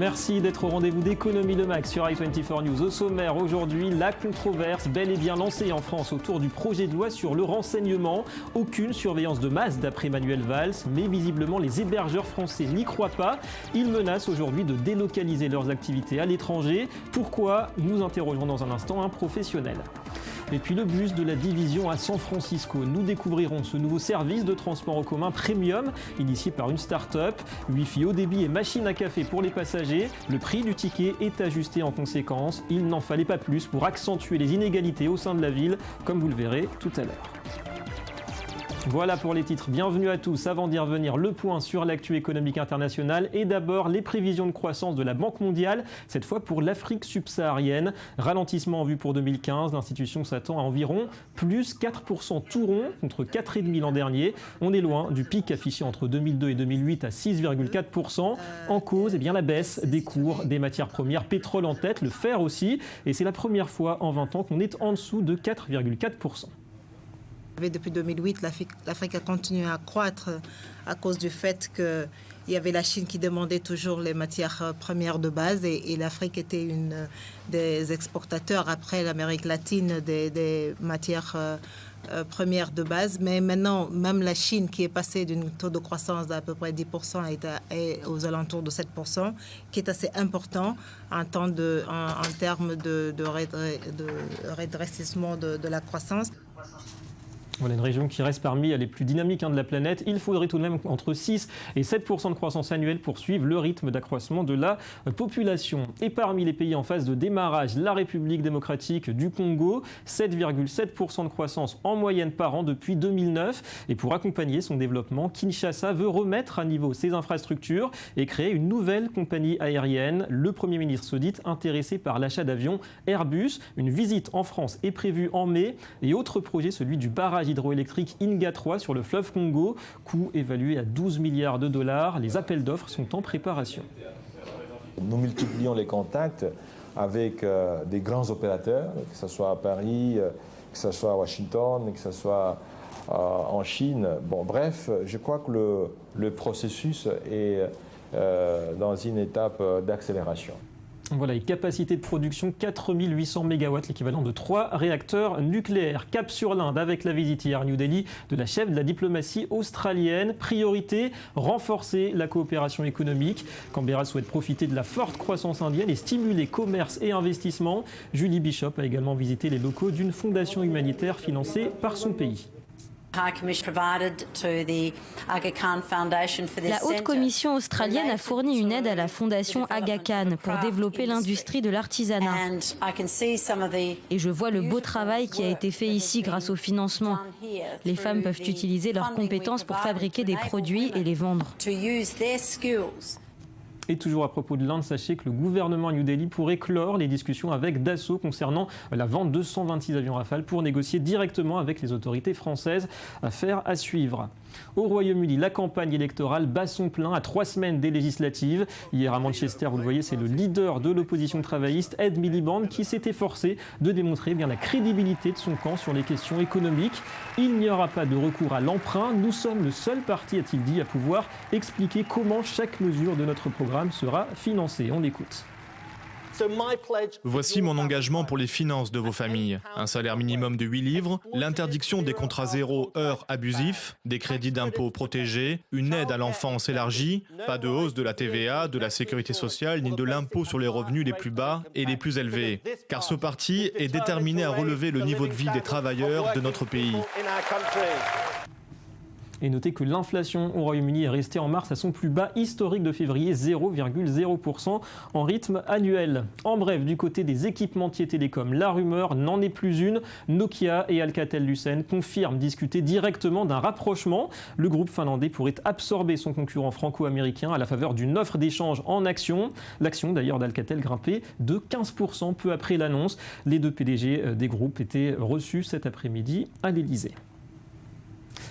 Merci d'être au rendez-vous d'Économie de Max sur i24 News. Au sommaire aujourd'hui, la controverse bel et bien lancée en France autour du projet de loi sur le renseignement. Aucune surveillance de masse d'après Manuel Valls, mais visiblement les hébergeurs français n'y croient pas. Ils menacent aujourd'hui de délocaliser leurs activités à l'étranger. Pourquoi? Nous interrogerons dans un instant un professionnel. Et puis le bus de la division à San Francisco. Nous découvrirons ce nouveau service de transport en commun premium, initié par une start-up. Wi-Fi haut débit et machine à café pour les passagers. Le prix du ticket est ajusté en conséquence. Il n'en fallait pas plus pour accentuer les inégalités au sein de la ville, comme vous le verrez tout à l'heure. Voilà pour les titres. Bienvenue à tous. Avant d'y revenir, le point sur l'actu économique internationale et d'abord les prévisions de croissance de la Banque mondiale, cette fois pour l'Afrique subsaharienne. Ralentissement en vue pour 2015. L'institution s'attend à environ plus 4% tout rond contre 4,5% l'an dernier. On est loin du pic affiché entre 2002 et 2008 à 6,4%. En cause, la baisse des cours des matières premières, pétrole en tête, le fer aussi. Et c'est la première fois en 20 ans qu'on est en dessous de 4,4%. Depuis 2008, l'Afrique a continué à croître à cause du fait qu'il y avait la Chine qui demandait toujours les matières premières de base et l'Afrique était une des exportateurs après l'Amérique latine des matières premières de base. Mais maintenant, même la Chine qui est passée d'un taux de croissance d'à peu près 10% est aux alentours de 7%, qui est assez important en termes de redressement de la croissance. Voilà une région qui reste parmi les plus dynamiques de la planète. Il faudrait tout de même entre 6 et 7% de croissance annuelle pour suivre le rythme d'accroissement de la population. Et parmi les pays en phase de démarrage, la République démocratique du Congo, 7,7% de croissance en moyenne par an depuis 2009. Et pour accompagner son développement, Kinshasa veut remettre à niveau ses infrastructures et créer une nouvelle compagnie aérienne. Le Premier ministre saoudite intéressé par l'achat d'avions Airbus. Une visite en France est prévue en mai. Et autre projet, celui du barrage hydroélectrique Inga 3 sur le fleuve Congo, coût évalué à 12 milliards de dollars. Les appels d'offres sont en préparation. Nous multiplions les contacts avec des grands opérateurs, que ce soit à Paris, que ce soit à Washington, que ce soit en Chine. Bon, bref, je crois que le processus est dans une étape d'accélération. Voilà, et capacité de production 4800 MW, l'équivalent de 3 réacteurs nucléaires. Cap sur l'Inde avec la visite hier à New Delhi de la chef de la diplomatie australienne. Priorité, renforcer la coopération économique. Canberra souhaite profiter de la forte croissance indienne et stimuler commerce et investissement. Julie Bishop a également visité les locaux d'une fondation humanitaire financée par son pays. La Haute Commission australienne a fourni une aide à la Fondation Aga Khan pour développer l'industrie de l'artisanat. Et je vois le beau travail qui a été fait ici grâce au financement. Les femmes peuvent utiliser leurs compétences pour fabriquer des produits et les vendre. Et toujours à propos de l'Inde, sachez que le gouvernement à New Delhi pourrait clore les discussions avec Dassault concernant la vente de 126 avions Rafale pour négocier directement avec les autorités françaises. Affaire à suivre. Au Royaume-Uni, la campagne électorale bat son plein à 3 semaines des législatives. Hier à Manchester, vous le voyez, c'est le leader de l'opposition travailliste, Ed Miliband, qui s'est efforcé de démontrer la crédibilité de son camp sur les questions économiques. Il n'y aura pas de recours à l'emprunt. Nous sommes le seul parti, a-t-il dit, à pouvoir expliquer comment chaque mesure de notre programme sera financée. On l'écoute. Voici mon engagement pour les finances de vos familles. Un salaire minimum de 8 livres, l'interdiction des contrats zéro heure abusifs, des crédits d'impôt protégés, une aide à l'enfance élargie, pas de hausse de la TVA, de la sécurité sociale ni de l'impôt sur les revenus les plus bas et les plus élevés. Car ce parti est déterminé à relever le niveau de vie des travailleurs de notre pays. Et notez que l'inflation au Royaume-Uni est restée en mars à son plus bas historique de février, 0,0% en rythme annuel. En bref, du côté des équipementiers télécoms, la rumeur n'en est plus une. Nokia et Alcatel-Lucent confirment discuter directement d'un rapprochement. Le groupe finlandais pourrait absorber son concurrent franco-américain à la faveur d'une offre d'échange en actions. L'action d'ailleurs d'Alcatel grimpait de 15% peu après l'annonce. Les deux PDG des groupes étaient reçus cet après-midi à l'Elysée.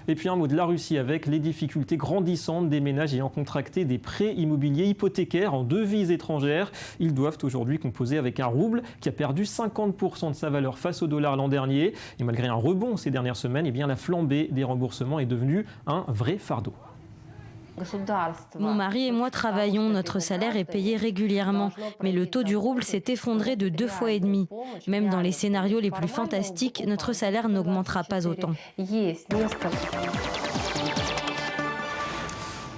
Et puis un mot de la Russie avec les difficultés grandissantes des ménages ayant contracté des prêts immobiliers hypothécaires en devises étrangères. Ils doivent aujourd'hui composer avec un rouble qui a perdu 50% de sa valeur face au dollar l'an dernier. Et malgré un rebond ces dernières semaines, la flambée des remboursements est devenue un vrai fardeau. Mon mari et moi travaillons, notre salaire est payé régulièrement, mais le taux du rouble s'est effondré de 2,5 fois. Même dans les scénarios les plus fantastiques, notre salaire n'augmentera pas autant.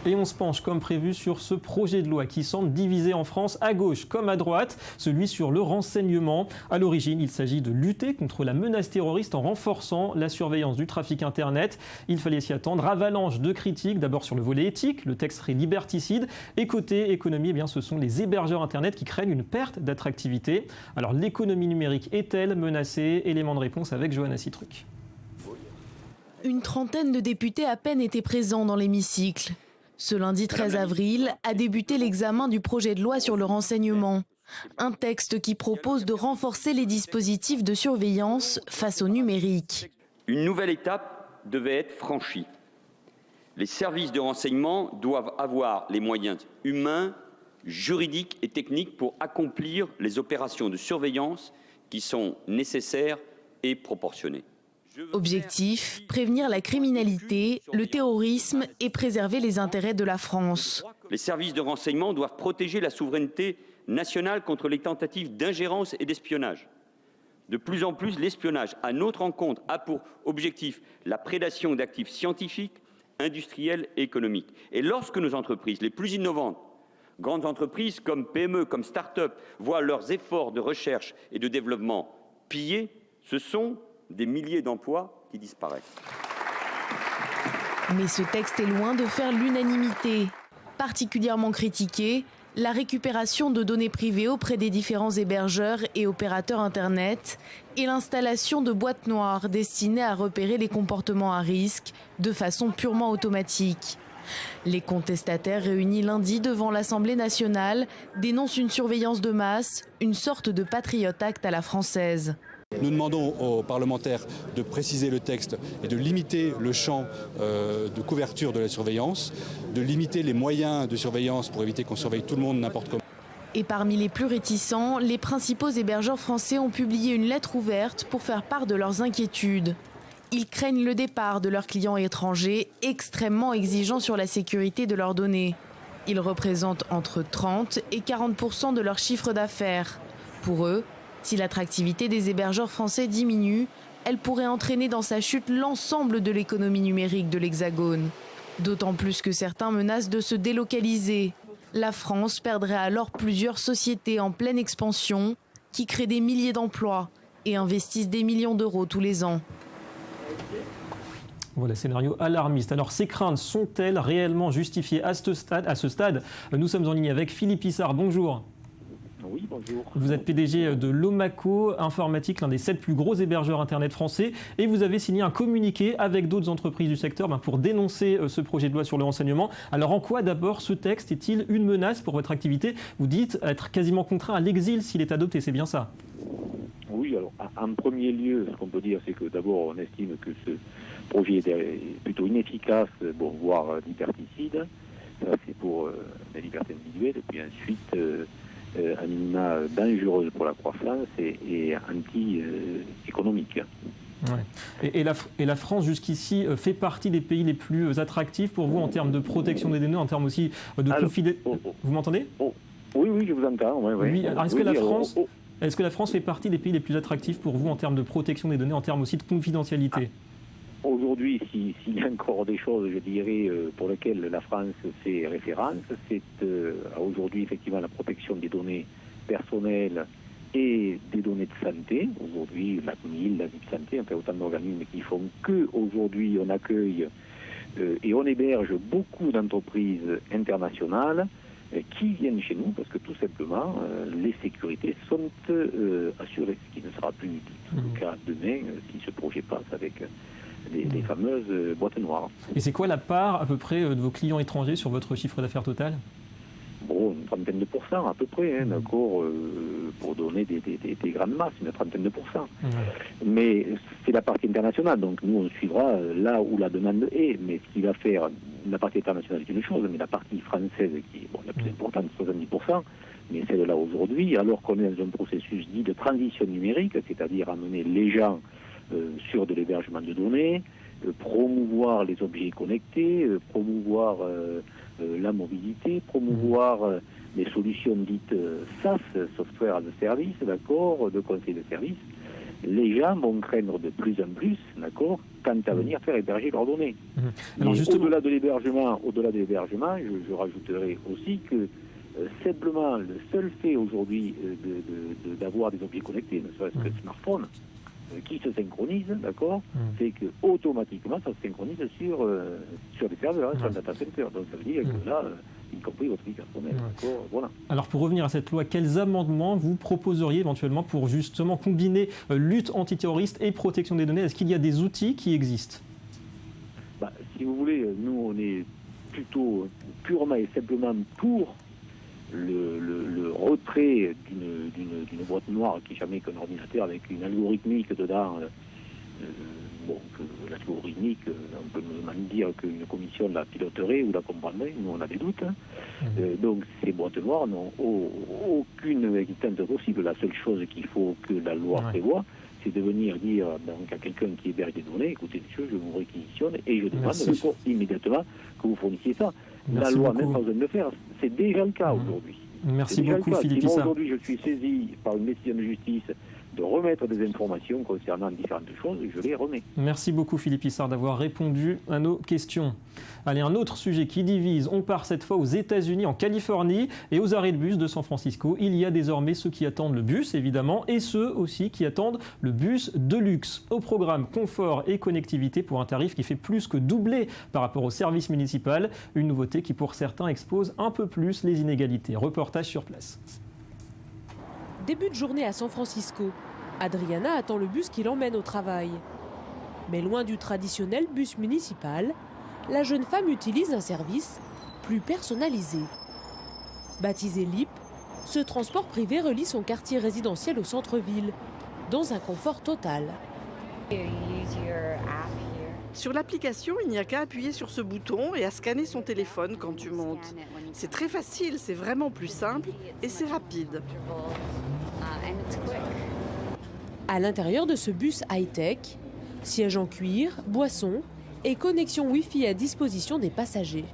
Et on se penche comme prévu sur ce projet de loi qui semble diviser en France à gauche comme à droite, celui sur le renseignement. À l'origine, il s'agit de lutter contre la menace terroriste en renforçant la surveillance du trafic Internet. Il fallait s'y attendre. Avalanche de critiques, d'abord sur le volet éthique, le texte serait liberticide. Et côté économie, eh bien, ce sont les hébergeurs Internet qui craignent une perte d'attractivité. Alors l'économie numérique est-elle menacée? Élément de réponse avec Johanna Citruc. Une trentaine de députés à peine étaient présents dans l'hémicycle. Ce lundi 13 avril a débuté l'examen du projet de loi sur le renseignement. Un texte qui propose de renforcer les dispositifs de surveillance face au numérique. Une nouvelle étape devait être franchie. Les services de renseignement doivent avoir les moyens humains, juridiques et techniques pour accomplir les opérations de surveillance qui sont nécessaires et proportionnées. Objectif, prévenir la criminalité, le terrorisme et préserver les intérêts de la France. Les services de renseignement doivent protéger la souveraineté nationale contre les tentatives d'ingérence et d'espionnage. De plus en plus, l'espionnage à notre encontre a pour objectif la prédation d'actifs scientifiques, industriels et économiques. Et lorsque nos entreprises les plus innovantes, grandes entreprises comme PME, comme start-up, voient leurs efforts de recherche et de développement pillés, ce sont des milliers d'emplois qui disparaissent. Mais ce texte est loin de faire l'unanimité. Particulièrement critiqué, la récupération de données privées auprès des différents hébergeurs et opérateurs Internet et l'installation de boîtes noires destinées à repérer les comportements à risque de façon purement automatique. Les contestataires réunis lundi devant l'Assemblée nationale dénoncent une surveillance de masse, une sorte de Patriot Act à la française. Nous demandons aux parlementaires de préciser le texte et de limiter le champ de couverture de la surveillance, de limiter les moyens de surveillance pour éviter qu'on surveille tout le monde n'importe comment. Et parmi les plus réticents, les principaux hébergeurs français ont publié une lettre ouverte pour faire part de leurs inquiétudes. Ils craignent le départ de leurs clients étrangers extrêmement exigeants sur la sécurité de leurs données. Ils représentent entre 30 et 40% de leur chiffre d'affaires. Pour eux, si l'attractivité des hébergeurs français diminue, elle pourrait entraîner dans sa chute l'ensemble de l'économie numérique de l'Hexagone. D'autant plus que certains menacent de se délocaliser. La France perdrait alors plusieurs sociétés en pleine expansion qui créent des milliers d'emplois et investissent des millions d'euros tous les ans. Voilà, scénario alarmiste. Alors, ces craintes sont-elles réellement justifiées à ce stade? Nous sommes en ligne avec Philippe Issard. Bonjour. Oui, bonjour. Vous êtes PDG de Lomaco Informatique, l'un des 7 plus gros hébergeurs Internet français. Et vous avez signé un communiqué avec d'autres entreprises du secteur pour dénoncer ce projet de loi sur le renseignement. Alors, en quoi d'abord ce texte est-il une menace pour votre activité? Vous dites être quasiment contraint à l'exil s'il est adopté, c'est bien ça? Oui, alors en premier lieu, ce qu'on peut dire, c'est que d'abord, on estime que ce projet est plutôt inefficace, voire liberticide. Ça, c'est pour la liberté individuelle. Et puis ensuite, un minima dangereux pour la croissance et anti-économique. Ouais. Et la France, jusqu'ici, fait partie des pays les plus attractifs pour vous en termes de protection des données, en termes aussi de confidentialité. Vous m'entendez? Oui, je vous entends. Oui, alors est-ce que la France fait partie des pays les plus attractifs pour vous en termes de protection des données, en termes aussi de confidentialité? Aujourd'hui, s'il y a encore des choses, je dirais, pour lesquelles la France fait référence, c'est aujourd'hui effectivement la protection des données personnelles et des données de santé. Aujourd'hui, la CNIL, la VIP Santé, enfin autant d'organismes qui font qu'aujourd'hui on accueille et on héberge beaucoup d'entreprises internationales qui viennent chez nous parce que tout simplement les sécurités sont assurées, ce qui ne sera plus du tout le cas demain si ce projet passe avec les fameuses boîtes noires. Et c'est quoi la part à peu près de vos clients étrangers sur votre chiffre d'affaires total? Bon, une trentaine de pourcents à peu près, d'accord, pour donner des grandes masses, une trentaine de pourcents. Mais c'est la partie internationale, donc nous on suivra là où la demande est, mais ce qui va faire, la partie internationale est une chose, mais la partie française qui est la plus importante, 70%, mais celle-là aujourd'hui, alors qu'on est dans un processus dit de transition numérique, c'est-à-dire amener les gens sur de l'hébergement de données, promouvoir les objets connectés, promouvoir la mobilité, promouvoir les solutions dites SaaS, Software as a Service, d'accord, de conseil de service. Les gens vont craindre de plus en plus, d'accord, quant à venir faire héberger leurs données. Alors justement... Au-delà de l'hébergement, je rajouterai aussi que simplement le seul fait aujourd'hui d'avoir des objets connectés, ne serait-ce que le smartphone, qui se synchronise, d'accord, c'est que automatiquement ça se synchronise sur des serveurs, sur un data center. Donc ça veut dire que là, y compris votre vie personnelle. Voilà. Alors pour revenir à cette loi, quels amendements vous proposeriez éventuellement pour justement combiner lutte antiterroriste et protection des données? Est-ce qu'il y a des outils qui existent? Si vous voulez, nous on est plutôt purement et simplement pour le retrait d'une boîte noire qui n'est jamais qu'un ordinateur avec une algorithmique dedans. L'algorithmique, on peut même dire qu'une commission la piloterait ou la comprendrait, nous on a des doutes. Donc ces boîtes noires n'ont aucune existence possible. La seule chose qu'il faut que la loi prévoit, c'est de venir dire à quelqu'un qui héberge des données, écoutez monsieur, je vous réquisitionne et je demande immédiatement que vous fournissiez ça. La loi, même pas besoin de le faire, c'est déjà le cas aujourd'hui. Merci beaucoup Philippe Issard. Aujourd'hui je suis saisi par une décision de justice de remettre des informations concernant différentes choses, je les remets. Merci beaucoup Philippe Issard d'avoir répondu à nos questions. Allez, un autre sujet qui divise. On part cette fois aux États-Unis, en Californie, et aux arrêts de bus de San Francisco. Il y a désormais ceux qui attendent le bus, évidemment, et ceux aussi qui attendent le bus de luxe. Au programme, confort et connectivité pour un tarif qui fait plus que doubler par rapport au service municipal. Une nouveauté qui, pour certains, expose un peu plus les inégalités. Reportage sur place. Début de journée à San Francisco. Adriana attend le bus qui l'emmène au travail. Mais loin du traditionnel bus municipal, la jeune femme utilise un service plus personnalisé. Baptisé LEAP, ce transport privé relie son quartier résidentiel au centre-ville, dans un confort total. Sur l'application, il n'y a qu'à appuyer sur ce bouton et à scanner son téléphone quand tu montes. C'est très facile, c'est vraiment plus simple et c'est rapide. À l'intérieur de ce bus high-tech, siège en cuir, boissons et connexion Wi-Fi à disposition des passagers.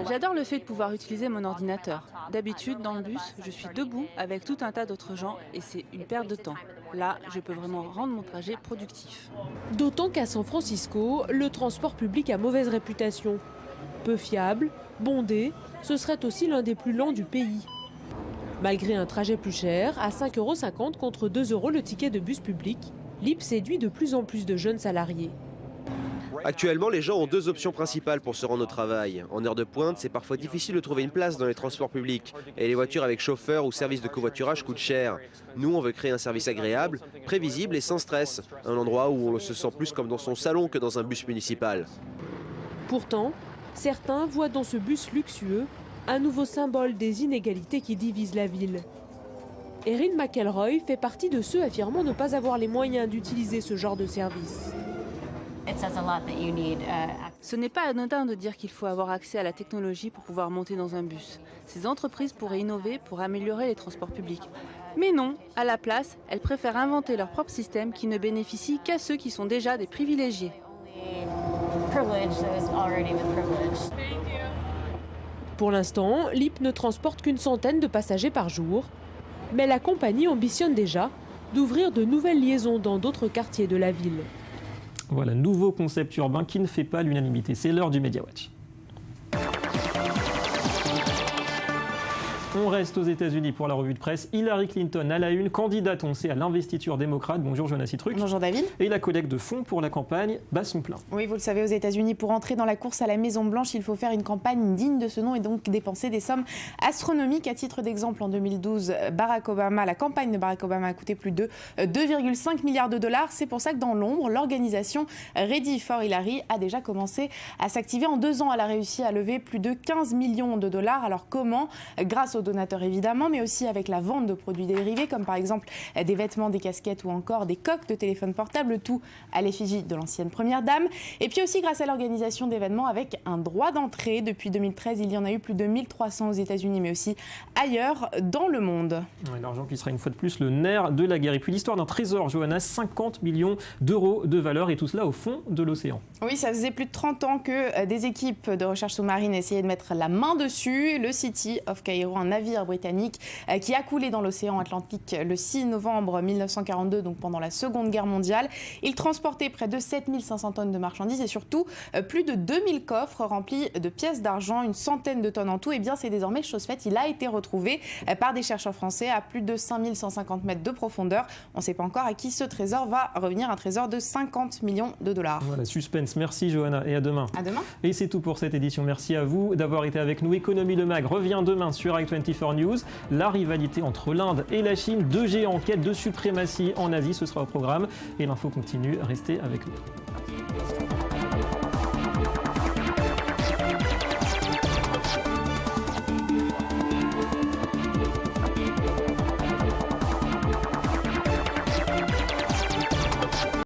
J'adore le fait de pouvoir utiliser mon ordinateur. D'habitude, dans le bus, je suis debout avec tout un tas d'autres gens et c'est une perte de temps. Là, je peux vraiment rendre mon trajet productif. D'autant qu'à San Francisco, le transport public a mauvaise réputation. Peu fiable, bondé, ce serait aussi l'un des plus lents du pays. Malgré un trajet plus cher, à 5,50 € contre 2 € le ticket de bus public, LEAP séduit de plus en plus de jeunes salariés. Actuellement, les gens ont deux options principales pour se rendre au travail. En heure de pointe, c'est parfois difficile de trouver une place dans les transports publics. Et les voitures avec chauffeur ou service de covoiturage coûtent cher. Nous, on veut créer un service agréable, prévisible et sans stress. Un endroit où on se sent plus comme dans son salon que dans un bus municipal. Pourtant, certains voient dans ce bus luxueux un nouveau symbole des inégalités qui divisent la ville. Erin McElroy fait partie de ceux affirmant ne pas avoir les moyens d'utiliser ce genre de service. Ce n'est pas anodin de dire qu'il faut avoir accès à la technologie pour pouvoir monter dans un bus. Ces entreprises pourraient innover pour améliorer les transports publics. Mais non, à la place, elles préfèrent inventer leur propre système qui ne bénéficie qu'à ceux qui sont déjà des privilégiés. Pour l'instant, LEAP ne transporte qu'une centaine de passagers par jour, mais la compagnie ambitionne déjà d'ouvrir de nouvelles liaisons dans d'autres quartiers de la ville. Voilà, nouveau concept urbain qui ne fait pas l'unanimité. C'est l'heure du Media Watch. On reste aux États-Unis pour la revue de presse. Hillary Clinton à la une, candidate, on le sait, à l'investiture démocrate. Bonjour Johanna Citruc. Bonjour David. Et la collecte de fonds pour la campagne bat son plein. Oui, vous le savez, aux États-Unis, pour entrer dans la course à la Maison-Blanche, il faut faire une campagne digne de ce nom et donc dépenser des sommes astronomiques. À titre d'exemple, en 2012, la campagne de Barack Obama a coûté plus de 2,5 milliards de dollars. C'est pour ça que dans l'ombre, l'organisation Ready for Hillary a déjà commencé à s'activer. En 2 ans, elle a réussi à lever plus de 15 millions de dollars. Alors comment ? Grâce au aux donateurs évidemment, mais aussi avec la vente de produits dérivés, comme par exemple des vêtements, des casquettes ou encore des coques de téléphone portable, tout à l'effigie de l'ancienne première dame. Et puis aussi grâce à l'organisation d'événements avec un droit d'entrée. Depuis 2013, il y en a eu plus de 1300 aux États-Unis, mais aussi ailleurs dans le monde. L'argent qui sera une fois de plus le nerf de la guerre. Et puis l'histoire d'un trésor, Johanna, 50 millions d'euros de valeur, et tout cela au fond de l'océan. Oui, ça faisait plus de 30 ans que des équipes de recherche sous-marine essayaient de mettre la main dessus. Le City of Cairo, un navire britannique qui a coulé dans l'océan Atlantique le 6 novembre 1942, donc pendant la Seconde Guerre mondiale. Il transportait près de 7500 tonnes de marchandises et surtout plus de 2000 coffres remplis de pièces d'argent, une centaine de tonnes en tout. Et bien, c'est désormais chose faite. Il a été retrouvé par des chercheurs français à plus de 5150 mètres de profondeur. On ne sait pas encore à qui ce trésor va revenir, un trésor de 50 millions de dollars. Voilà, suspense. Merci Johanna et à demain. À demain. Et c'est tout pour cette édition. Merci à vous d'avoir été avec nous. Économie le Mag revient demain sur i24 News. La rivalité entre l'Inde et la Chine, deux géants en quête de suprématie en Asie, ce sera au programme. Et l'info continue. Restez avec nous.